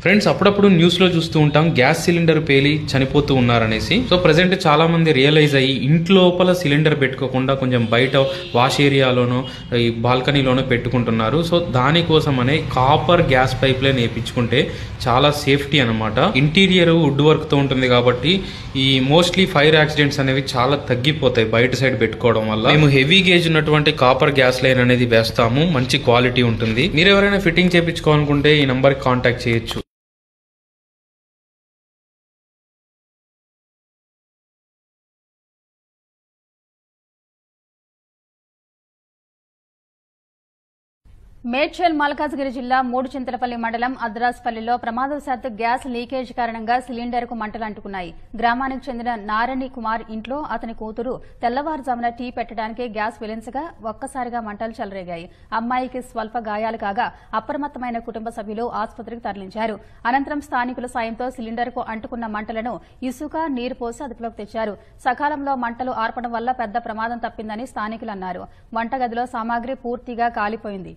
Friends, అప్పుడప్పుడు news లో చూస్తూ ఉంటాం గ్యాస్ సిలిండర్ పేలి చనిపోతూ ఉన్నారనేసి. సో ప్రెసెంట్ చాలా మంది రియలైజ్ అయ్యి ఇంట్లోపల సిలిండర్ పెట్టుకోకుండా కొంచెం బయట వాష్ ఏరియాలోనో ఈ బాల్కనీలోనో పెట్టుకుంటున్నారు. సో దానికోసమనే కాపర్ గ్యాస్ పైప్ లైన్ వేయించుకుంటే చాలా సేఫ్టీ అనమాట. ఇంటీరియర్ వుడ్ వర్క్ తో ఉంటుంది కాబట్టి ఈ మోస్ట్లీ ఫైర్ యాక్సిడెంట్స్ అనేవి చాలా తగ్గిపోతాయి బయట సైడ్ పెట్టుకోవడం వల్ల. మేము హెవీ గేజ్ ఉన్నటువంటి కాపర్ గ్యాస్ లైన్ అనేది వేస్తాము. మంచి క్వాలిటీ ఉంటుంది. మీరు ఎవరైనా ఫిట్టింగ్ చేయించుకోవాలనుకుంటే ఈ నంబర్ కి కాంటాక్ట్ చేయొచ్చు. మేడ్చల్ మల్కాజ్గిరి జిల్లా మూడుచింతలపల్లి మండలం అద్రాస్పల్లిలో ప్రమాదవశాత్తు గ్యాస్ లీకేజ్ కారణంగా సిలిండర్ కు మంటలు అంటుకున్నాయి. గ్రామానికి చెందిన నారాయణి కుమార్ ఇంట్లో అతని కూతురు తెల్లవారుజామున టీ పెట్టడానికి గ్యాస్ వెలించగా ఒక్కసారిగా మంటలు చెలరేగాయి. అమ్మాయికి స్వల్ప గాయాలు కాగా అప్రమత్తమైన కుటుంబ సభ్యులు ఆసుపత్రికి తరలించారు. అనంతరం స్థానికుల సాయంతో సిలిండర్ కు అంటుకున్న మంటలను ఇసుక, నీరు పోసి అదుపులోకి తెచ్చారు. సకాలంలో మంటలు ఆర్పడం వల్ల పెద్ద ప్రమాదం తప్పిందని స్థానికులు అన్నారు. వంటగదిలో సామాగ్రి పూర్తిగా కాలిపోయింది.